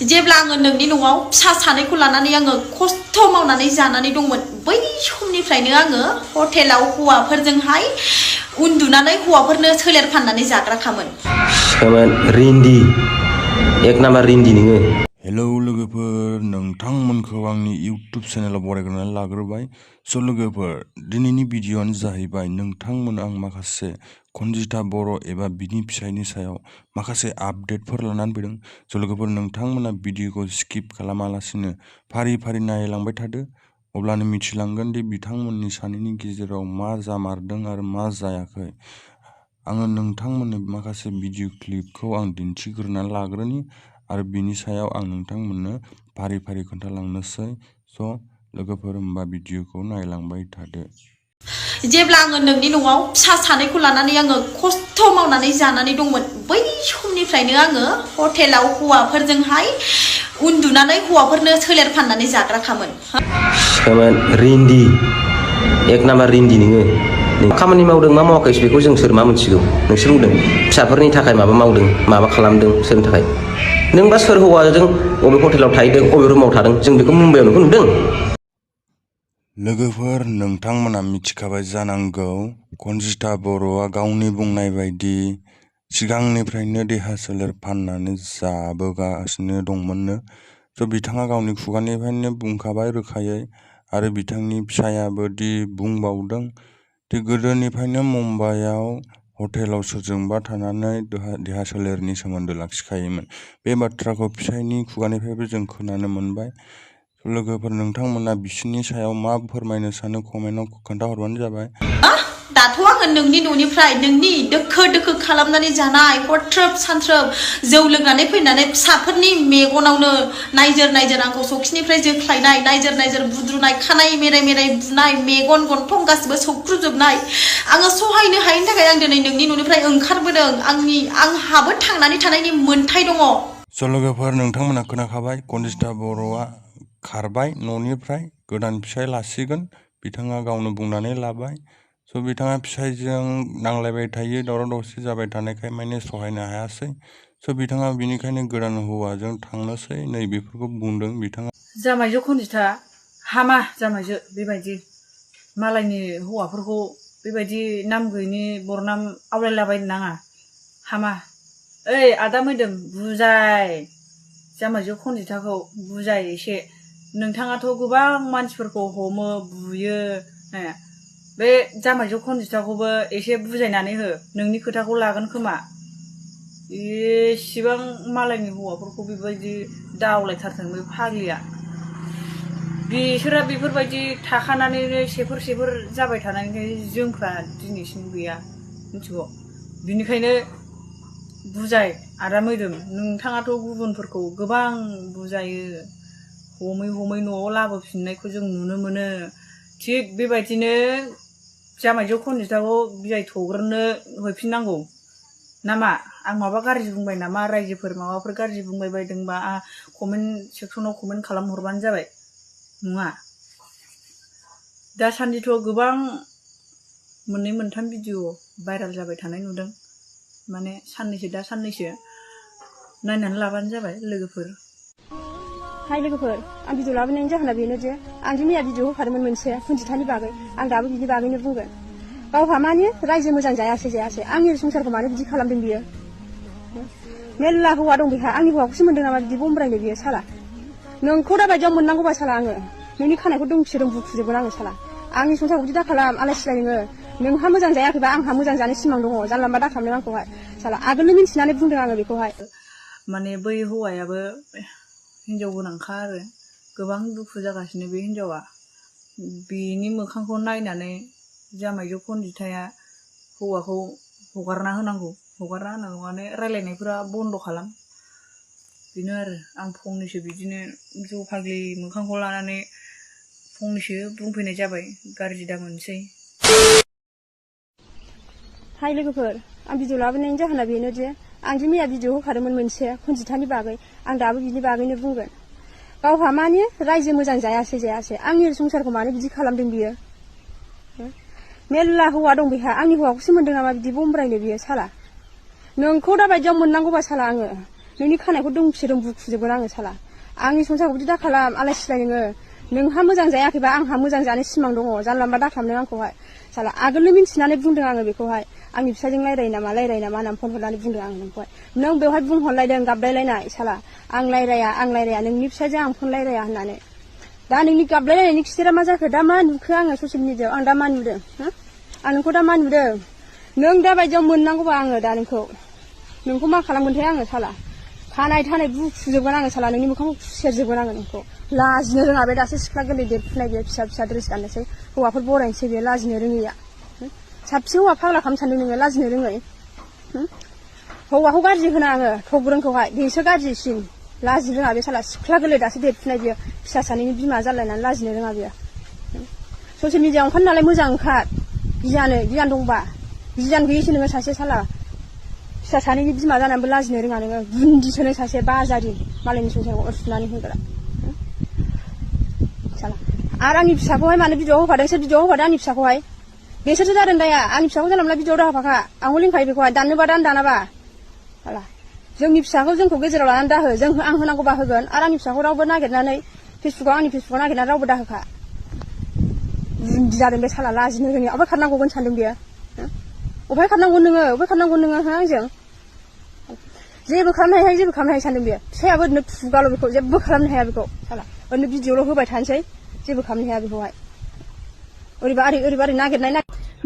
जेब्ला आङो नोंनि न'आव फिसा सानैखौ लानानै आङो खस्थ' मावनानै जानानै दंमोन बै समनिफ्रायनो आङो हटेलाव हौवाफोरजोंहाय उन्दुनानै हौवाफोरनो सोलेर फाननानै जाग्राखामोन। रिन्दि एक नाम्बार रिन्दि नोङो। हेलौ लोगोफोर, नोंथांमोनखौ आंनि इउट्युब चेनेलाव बरायग्रोनानै लाग्रोबाय। स' लोगोफोर, दिनैनि भिडिअ'आनो जाहैबाय नोंथांमोन आं माखासे कनजिता बर' एबा बिनि फिसायनि सायाव माखासे आपडेटफोर लानानै फैदों। स' लोगोफोर, नोंथांमोना भिडिअ'खौ स्किप खालामालासिनो फारि फारि नायलांबाय थादो, अब्लानो मिथिलांगोन दि बिथांमोननि सानैनि गेजेराव मा जामारदों आरो मा जायाखै। आङो नोंथांमोननो माखासे भिडिअ क्लिपखौ आं दिन्थिग्रोनानै लाग्रोनि आरो बिनि सायाव आं नोंथांमोननो फारि फारि खोन्थालांनोसै। स' लोगोफोर, होमबा भिडिअ'खौ नायलांबाय थादो। जेब्ला आङो नोंनि न'आव फिसा सानैखौ लानानै आङो खस्थ' मावनानै जानानै दंमोन बै समनिफ्रायनो आङो हटेलाव हौवाफोरजोंहाय उन्दुनानै हौवाफोरनो सोलेर फाननानै जाग्राखामोन। रिन्दि एक नाम्बार रिन्दि नोङो। खामानि मावदों मा मावाखै बेखौ जों सोर मा मोनथिगौ? नोंसोर बुंदों फिसाफोरनि थाखाय माबा मावदों माबा खालामदों सोरनि थाखाय? नोंबा सोर हौवाजों बबे हटेलाव थाहैदों बबे रुमाव थादों जों बेखौ मुम्बाइआव नोंखौ नुदों? लोगोफोर, नोंथांमोना मिथिखाबाय जानांगौ कनजिता बर'आ गावनि बुंनाय बायदि सिगांनिफ्रायनो देहा सोलेर फाननानै जाबोगासिनो दंमोननो। स' बिथाङा गावनि खुगानिफ्रायनो बुंखाबाय रोखायै, आरो बिथांनि फिसायाबो दि बुंबावदों दि गोदोनिफ्रायनो मुम्बाइआव हटेलाव सोरजोंबा थानानै देहा सोलेरनि सोमोन्दो लाखिखायोमोन। बे बाथ्राखौ फिसायनि खुगानिफ्रायबो जों खोनानो मोनबाय। लोगोफोर, नोंथांमोना बिसोरनि सायाव मा फोरमायनो सानो कमेन्टआव खोन्थाहरबानो जाबाय। दाथ' आङो नोंनि न'निफ्राय नोंनि दोखो दोखो खालामनानै जानाय हरथ्रोब सानथ्रोब जौ लोंनानै फैनानै फिसाफोरनि मेगनावनो नायजोर नायजोर आंखौ सखिनिफ्राय जोख्लायनाय, नायजोर नायजोर बुद्रुनाय, खानाय मेराय मेराय बुनाय, मेगन गन्थं गासिबो सौख्रुजोबनाय आङो सहायनो हायैनि थाखाय आं दिनै नोंनि न'निफ्राय ओंखारबोदों। आंहाबो थांनानै थानायनि मोन्थाय दङ। स' लोगोफोर, नोंथांमोना खोनाखाबाय कनजिता बर'आ खारबाय न'निफ्राय, गोदान फिसाय लासिगोन बिथाङा गावनो बुंनानै लाबाय। स' बिथाङा फिसायजों नांलायबाय थायो, दावराव दावसि जाबाय थानायखाय माने सहायनो हायासै। स' बिथाङा बिनिखायनो गोदान हौवाजों थांनोसै नैबेफोरखौ बुंदों बिथाङा। जामाइजो कनजिता हामा, जामाइजो बेबायदि मालायनि हौवाफोरखौ बेबायदि नाम गैयिनि बरनाम आवलायलाबायनो नाङा, हामा। ओइ आदा मोदोम, बुजाय जामाइजो कनजिताखौ, बुजाय एसे। नोंथाङाथ' गोबां मानसिफोरखौ हमो बुयो, बे जामाइजो कनजिताखौबो एसे बुजायनानै हो, नोंनि खोथाखौ लागोन खोमा। एसेबां मालायनि हौवाफोरखौ बेबायदि दावलायथारथों बे फाग्लिया। बिसोरा बेफोरबायदि थाखानानैनो सेफोर सेफोर जाबाय थानायखाय जोंफ्रा दिनैसिम गैया, मिथिगौ? बिनिखायनो बुजाय आदा मोदोम, नोंथाङाथ' गुबुनफोरखौ गोबां बुजायो, हमै हमै न'आव लाबोफिननायखौ जों नुनो मोनो। थिग बेबायदिनो जामाइजो कनजिताखौ बिलाइ थग्रोनो हैफिननांगौ नामा? आं माबा गाज्रि बुंबाय नामा? रायजोफोर माबाफोर गाज्रि बुंबाय बायदोंबा कमेन्ट सेक्सनाव कमेन्ट खालामहरबानो जाबाय। नङा, दासान्दिथ' गोबां मोननै मोनथाम भिडिअ भाइराल जाबाय थानाय नुदों, माने दा साननैसो नायनानै लाबानो जाबाय लोगोफोर। हाय लोगोफोर, आं भिडिअ लाबोनायनि जाहोना बेनो जे आं जे मैया भिडिअ होखादोंमोन मोनसे कनजितानि बागै, आं दाबो बिनि बागैनो बुंगोन। गावहा माने रायजो मोजां जायासै आंनि संसारखौ मानो बिदि खालामदों बियो? मेल्ला हौवा दं बेहा, आंनि हौवाखौसो मोनदों नामा बिदि बमब्रायनो बियो साला? नोंखौ दा बायदियाव मोननांगौबा साला आङो नोंनि खानायखौ दोंसे बुखुजोबगोन आङो साला। आंनि संसारखौ बिदि दाखालाम आलाय सिलाय नोङो। नोंहा मोजां जायाखैबा आंहा मोजां जानो सिमां दङ, जानला मोनला दाखालामदों आंखौहाय साला। आगोलनो मिन्थिनानै बुंदों आङो बेखौहाय। माने बै हौवायाबो हिनजाव गोनांखा आरो गोबां दुखु जागासिनो बे हिनजावा। बेनि मोखांखौ नायनानै जामाइजो कनजिताया हौवाखौ हगारना होनांगौ माने रायलायनायफोरा बन्द' खालाम, बेनो आरो। आं फंनैसो बिदिनो जौ फाग्लि मोखांखौ लानानै फंनैसो बुंफैनाय जाबाय, गाज्रि दा मोनसै। हाय लोगोफोर, आं भिडिअ लाबोनायनि जाहोना बेनो जे आं जे मैया भिडिअ होखादोंमोन मोनसे कनजितानि बागै, आं दाबो बिनि बागैनो बुंगोन। गावहा माने रायजो मोजां जायासै आंनि संसारखौ मानो बिदि खालामदों बियो? मेल्ला हौवा दं बेहा, आंनि हौवाखौसो मोनदों नामा बिदि बमब्रायनो बियो साला? नोंखौ दा बायदियाव मोननांगौबा साला आङो नोंनि खानायखौ दोंसे दोंबु खुजोबगोन आङो साला आंनि संसारखौ बिदि दा खालाम आलाय सिलाय नोङो नोंहा मोजां जायाखैबा आंहा मोजां जानो सिमां दङ जानला मोनला दाखालामदों आंखौहाय साला आगोलनो मिन्थिनानै बुंदों आङो बेखौहाय आंनि फिसाजों रायरायो नामा होननानै फन हरनानै बुंदों आं नोंखौहाय नों बेवहाय बुंहरलायदों गाबलायलायनाय साला आं रायराया नोंनि फिसाजों आं फन रायराया होननानै दा नोंनि गाबलायलायनायनि खिथेरा मा जाखो दा मा नुखो आङो ससियेल मिडियायाव आं दा मा नुदों आं नोंखौ दा मा नुदों नों दा बायदियाव मोननांगौबा आङो दा नोंखौ मा खालामगोनथाय आङो साला खानाय थानाय बुखुजोबगोन आङो साला नोंनि मोखांखौ खुसेरजोबगोन आङो नोंखौ लाजिनो रोङा बे दासो सिख्ला गोरलै देरफुनाय बे फिसा ड्रेस गाननोसै हौवाफोर बरायनोसै बे लाजिनो रोङैया साबसे हौवा फाग्ला खालामनो सानदों नोङो लाजिनो रोङै हौवाखौ गाज्रि होना आङो थग्रोंखौहाय बेसो गाज्रिसिन लाजिनो रोङा बे साला सिख्ला गोरलै दासो देरफुनाय बियो फिसा सानैनि बिमा जालायनानै लाजिनो रोङा बियो ससियेल मिडियायाव ओंखार नालाय मोजां ओंखार गियान दंबा गियान गैयैसो नोङो सासे साला फिसा सानैनि बिमा जानानैबो लाजिनो रोङा नोङो गुन्दिसो नों सासे बाजारि मालायनि संसारखौ अरसुनानै होग्रा साला आरो आंनि फिसाखौहाय मानो भिडिअ होफादों सोर भिडिअ होफादों आंनि फिसाखौहाय बेसोरसो जादों दाया आंनि फिसाखौ जानला मोनला भिडिअ दाहोफाखा आंबो लिंखायो बेखौहाय दाननोबा दानाबा साला जोंनि फिसाखौ जोंखौ गेजेराव लानानै दाहो आं होनांगौबा होगोन आरो आंनि फिसाखौ रावबो नागिरनानै आंनि फेसबुकाव नागिरनानै रावबो दाहोखा गुन्दी जादों बे साला लाजिनो रोङि अबहाय खारनांगौगोन सानदों बेयो अबहाय खारनांगौ नोङो आंजों जेबो खालामनो हाया सानदों बेयो फिसायाबो ओरैनो खुगाल' बेखौ जेबो खालामनो हाया बेखौ साला ओरैनो भिडिअल' होबाय थानोसै जेबो खालामनो हाया बेखौहाय ओरैबा नागिरनाय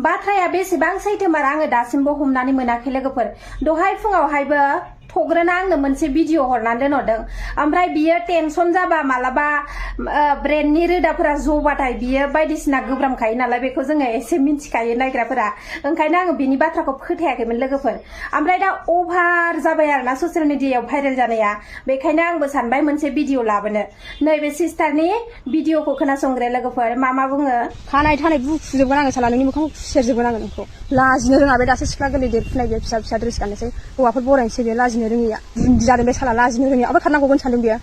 बाथ्राया बेसेबां सैथोमार आङो दासिमबो हमनानै मोनाखै लोगोफोर दहाय फुङावहायबो थग्रोना आंनो मोनसे भिडिअ हरनानै दोनहरदों ओमफ्राय बियो टेनसन जाबा मालाबा ब्रेननि रोदाफोरा जबाथाय बियो बायदिसिना गोब्रामखायो नालाय बेखौ जोङो एसे मिन्थिखायो नायग्राफोरा ओंखायनो आङो बिनि बाथ्राखौ फोथायाखैमोन लोगोफोर ओमफ्राय दा अभार जाबाय आरोना ससियेल मिडियायाव भाइरेल जानाया बेखायनो आंबो सानबाय मोनसे भिडिअ लाबोनो नैबे सिस्टारनि भिडिअखौ खोनासंग्रे लोगोफोर मा बुङो खानाय थानाय बुखुजोबगोन आङो साला नोंनि मोखांखौ खुसेरजोबगोन आङो नोंखौ लाजिनो रोङा बे दासो सिख्ला गोरलै देरफुनाय बे फिसा ड्रेस गाननोसै हौवाफोर बरायनोसै बे लाजिनो रोङैया गुन्दी जादों बे साला लाजिनो रोङैया अबहाय खारनांगौगोन सानदों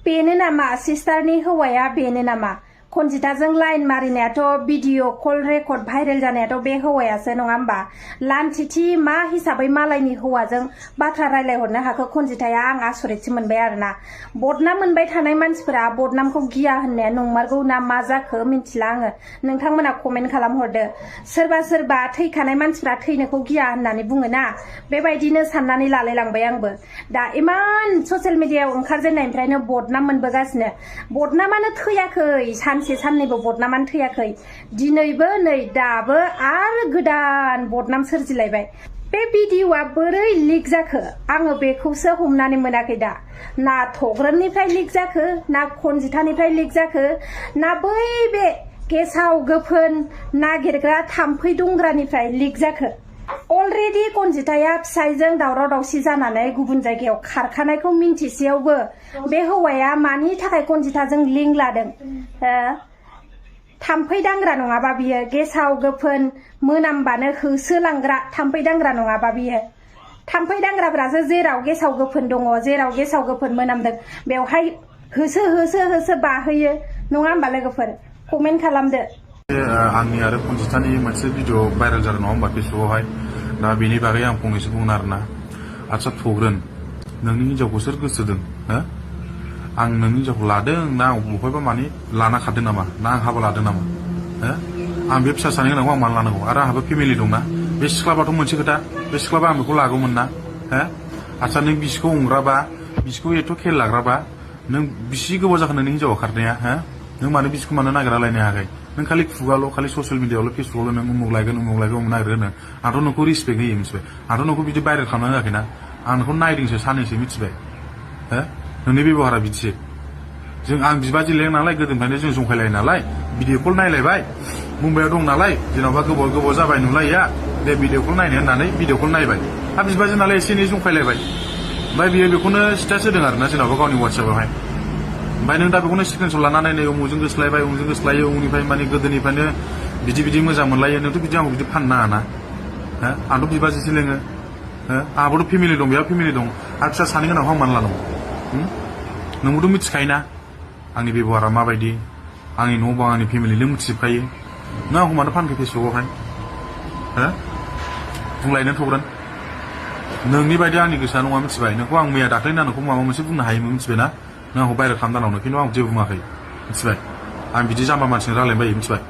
बेनो नामा सिस्टारनि हौवाया बेनो नामा कनजिताजों लाइन मारिनायाथ' भिडिअ कल रेकर्ड भाइरेल जानायाथ' बे हौवायासो नङा होमबा लान्थिथि मा हिसाबै मालायनि हौवाजों बाथ्रा रायलायहरनो हाखो कनजिताया आं आसरितसो मोनबाय आरोना बदनाम मोनबाय थानाय मानसिफोरा बदनामखौ गिया होननाया नंमारगौ ना मा जाखो मिन्थिला आङो नोंथांमोना कमेन्ट खालामहरदो सोरबा थैखानाय मानसिफोरा थैनोखौ गिया होननानै बुङोना बेबायदिनो साननानै लालायलांबाय आंबो दा इमान ससियेल मिडियायाव ओंखारजेननायनिफ्रायनो बदनाम मोनबोगासिनो बदनामानो थैयाखै सानसे साननैबो बदनामानो थैयाखै दिनैबो नै दाबो आरो गोदान बदनाम सोरजिलायबाय बे भिडिअआ बोरै लिक जाखो आङो बेखौसो हमनानै मोनाखै दा ना थग्रोननिफ्राय लिक जाखो ना कनजितानिफ्राय लिक जाखो ना बै बे गेसाव गोफोन नागिरग्रा थाम्फै दंग्रानिफ्राय लिक जाखो अलरेडि कनजिताया फिसायजों दावराव दावसि जानानै गुबुन जायगायाव खारखानायखौ मिन्थिसेयावबो बे हौवाया मानि थाखाय कनजिताजों लिंक लादों थाम्फै दांग्रा नङाबा बियो गेसाव गोफोन मोनामबानो होसोलांग्रा थाम्फै दांग्रा नङाबा बियो थाम्फै दांग्राफ्रासो जेराव गेसाव गोफोन दङ जेराव गेसाव गोफोन मोनामदों बेवहाय होसो बाहोयो नङा होमबा लोगोफोर कमेन्ट खालामदो आंनि आरो कनजितानि मोनसे भिडिअ भाइरेल जादों नङा होमबा फेसबुकावहाय दा बेनि बागै आं फंनैसो बुंनो आरोना आदसा थग्रोन नोंनि हिनजावखौ सोर गोसोदों आं नोंनि हिनजावखौ लादों ना आं बबेहायबा माने लाना खारदों नामा ना आं हाबा लादों नामा आं बे फिसा सानै गोनांखौ आं मानो लानांगौ आरो आंहाबो फेमिलि दंना बे सिख्लाबाथ' मोनसे खोथा बे सिख्लाबा आं बेखौ लागौमोन ना आदसा नों बिसिखौ हमग्राबा बिसिखौ एथ' खेल लाग्राबा नों बिसि गोबाव जाखो नोंनि हिनजावा खारनाया नों मानो बिसिखौ मानो नागिरना लायनो हायाखै नों खालि खुगाल' खालि ससियेल मिडियायावल' फेसबुकावल' नों उमुक लायगोन नागिरो आंथ' नोंखौ रिसपेक्ट होयो मिथिबाय आंथ' नोंखौ बिदि भाइरेल खालामना होआखैना आं नोंखौ नायदोंसो सानैसो मिथिबाय नोंनि बेब'हारा बिदिसो आं बिबाजै लें नालाय गोदोनिफ्रायनो जों जंखायलायो नालाय भिडिअ कल नायलायबाय मुम्बाइआव दं नालाय जेन'बा गोबाव जाबाय नुलायिया बे भिडिअ कल नायनो होननानै भिडिअ कल नायबाय बिबाजै नालाय एसे एनै जंखायलायबाय ओमफ्राय बियो बेखौनो स्टेटास होदों आरोना जेन'बा गावनि वाट्सएपआवहाय ओमफ्राय नों दा बेखौनो स्क्रिनशट लानानै नै उमुजों गोसोलायबाय उमुजों गोसोलायो उमुनिफ्राय माने गोदोनिफ्रायनो बिदि मोजां मोनलायो नोंथ' बिदि आंखौ बिदि फाननो नाङा ना आंथ' बिबाजैसो लेङो आंहाबोथ' फेमिलि दं बेहा फेमिलि दं आरो फिसा सानै गोनांखौ आं मानो लानांगौ नोंबोथ' मिथिखायोना आंनि बेब'हारा माबायदि आंनि न' बां आंनि फेमिलि नों मिथिजोबखायो नों आंखौ मानो फानखो फेसबुकावहाय बुंलायनो थग्रोन नोंनि बायदि आंनि गोसोआ नङा मिथिबाय नोंखौ आं मैया दाख्लैना नोंखौ माबा मोनसे बुंनो हायोमोन मिथिबाय ना नों आंखौ बायरेल खालामदानावनो खिन्थु आं जेबो बुङाखै मिथिबाय आं बिदि जाम्बा मानसिजों रायलायनो बायो मिथिबाय